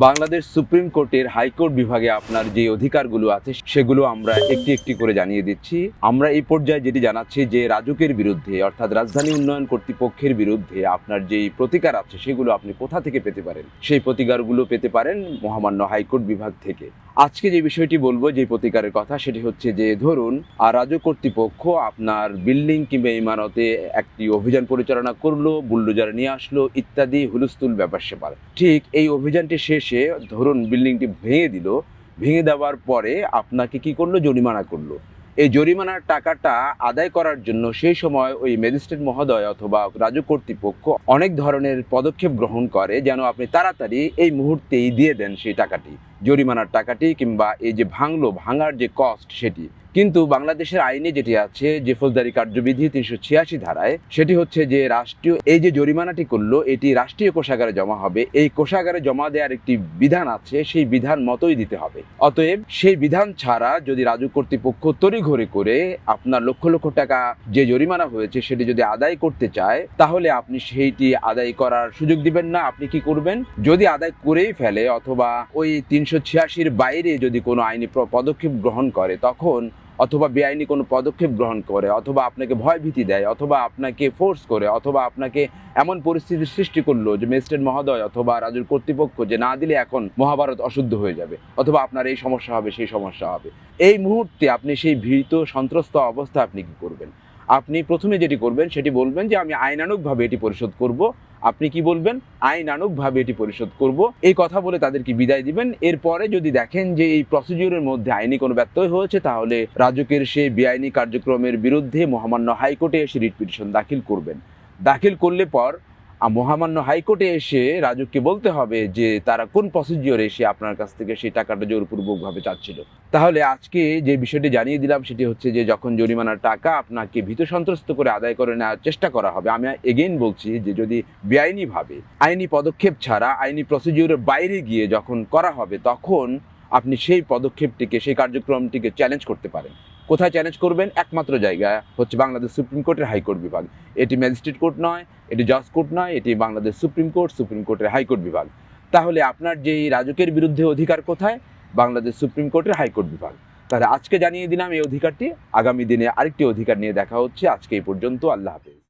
Bangladesh supreme কোর্টের high court বিভাগে আপনার যে অধিকারগুলো আছে সেগুলো আমরা একটি একটি করে জানিয়ে দিচ্ছি। আমরা এই পর্যায়ে যেটি জানাচ্ছি যে রাজুকের বিরুদ্ধে অর্থাৎ রাজধানী উন্নয়ন কর্তৃপক্ষের বিরুদ্ধে আপনার যেই প্রতিকার আছে সেগুলো আপনি কোথা থেকে পেতে পারেন, সেই প্রতিকারগুলো পেতে পারেন মহামান্য হাইকোর্ট বিভাগ থেকে। আজকে যে বিষয়টি বলবো, যে প্রতিকারের কথা, সেটি হচ্ছে যে ধরুন রাজুক কর্তৃপক্ষ আপনার বিল্ডিং কিংবা ইমারতে একটি অভিযান পরিচালনা করলো, বুলডোজার নিয়ে আসলো ইত্যাদি হুলস্থুল ব্যাপার স্যাপার। ঠিক এই অভিযানটি শেষে ধরুন বিল্ডিংটি ভেঙে দিল, ভেঙে দেওয়ার পরে আপনাকে কি করলো, জরিমানা করলো। এই জরিমানার টাকাটা আদায় করার জন্য সেই সময় ওই ম্যাজিস্ট্রেট মহোদয় অথবা রাজুক কর্তৃপক্ষ অনেক ধরনের পদক্ষেপ গ্রহণ করে যেন আপনি তাড়াতাড়ি এই মুহূর্তেই দিয়ে দেন সেই টাকাটি, জরিমানার টাকাটি, কিংবা এই যে ভাঙার যে কস্ট সেটি। কিন্তু বাংলাদেশের আইনে যেটি আছে, যে ফৌজদারি কার্যবিধি ৩৮৬ ধারায়, সেটি হচ্ছে যে রাষ্ট্রীয় এই যে জরিমানাটি করলো এটি রাষ্ট্রীয় কোষাগারে জমা হবে। এই কোষাগারে জমা দেওয়ার একটি বিধান আছে, সেই বিধান মতোই দিতে হবে। অতএব সেই বিধান ছাড়া যদি রাজুক কর্তৃপক্ষ তড়িঘড়ি করে আপনার লক্ষ লক্ষ টাকা যে জরিমানা হয়েছে সেটি যদি আদায় করতে চায়, তাহলে আপনি সেইটি আদায় করার সুযোগ দিবেন না। আপনি কি করবেন, যদি আদায় করেই ফেলে অথবা ওই ৩৮৬-র বাইরে যদি কোনো আইনি পদক্ষেপ গ্রহণ করে, তখন অথবা বেআইনি কোনো পদক্ষেপ গ্রহণ করে, অথবা আপনাকে ভয়ভীতি দেয়, অথবা আপনাকে ফোর্স করে, অথবা আপনাকে এমন পরিস্থিতির সৃষ্টি করলো যে ম্যাজিস্ট্রেট মহোদয় অথবা রাজুর কর্তৃপক্ষ যে না দিলে এখন মহাভারত অশুদ্ধ হয়ে যাবে, অথবা আপনার এই সমস্যা হবে সেই সমস্যা হবে, এই মুহূর্তে আপনি সেই ভীত সন্ত্রস্ত অবস্থা আপনি কি করবেন? আপনি প্রথমে যেটি করবেন সেটি বলবেন যে আমি আইনানুগভাবে এটি পরিশোধ করব। আপনি কি বলবেন? আইনানুগভাবে এটি পরিশোধ করব, এই কথা বলে তাদেরকে বিদায় দিবেন। এরপরে যদি দেখেন যে এই প্রসিডিউরের মধ্যে আইনি কোনো ব্যত্যয় হয়েছে, তাহলে রাজুকের সেই বেআইনি কার্যক্রমের বিরুদ্ধে মহামান্য হাইকোর্টে এসে রিট পিটিশন দাখিল করবেন। দাখিল করলে পর মহামান্য হাইকোর্টে এসে রাজুককে বলতে হবে যে তারা কোন প্রসিডিওরে এসে আপনার কাছ থেকে সেই টাকাটা জোরপূর্বকভাবে চাচ্ছিল। তাহলে আজকে যে বিষয়টি জানিয়ে দিলাম সেটি হচ্ছে যে যখন জরিমানার টাকা আপনাকে ভীত সন্ত্রস্ত করে আদায় করে নেওয়ার চেষ্টা করা হবে, আমি এগেইন বলছি যে যদি বেআইনিভাবে আইনি পদক্ষেপ ছাড়া আইনি প্রসিডিওরের বাইরে গিয়ে যখন করা হবে, তখন আপনি সেই পদক্ষেপটিকে, সেই কার্যক্রমটিকে চ্যালেঞ্জ করতে পারেন। কোথায় চ্যালেঞ্জ করবেন? একমাত্র জায়গা হচ্ছে বাংলাদেশ সুপ্রিম কোর্টের হাইকোর্ট বিভাগ। এটি ম্যাজিস্ট্রেট কোর্ট নয়, এটি জজ কোর্ট নয়, এটি বাংলাদেশ সুপ্রিম কোর্ট, সুপ্রিম কোর্টের হাইকোর্ট বিভাগ। তাহলে আপনার যেই রাজুকের বিরুদ্ধে অধিকার কোথায়? বাংলাদেশ সুপ্রিম কোর্টের হাইকোর্ট বিভাগ। তাহলে আজকে জানিয়ে দিলাম এই অধিকারটি। আগামী দিনে আরেকটি অধিকার নিয়ে দেখা হচ্ছে। আজকে এই পর্যন্ত। আল্লাহ হাফেজ।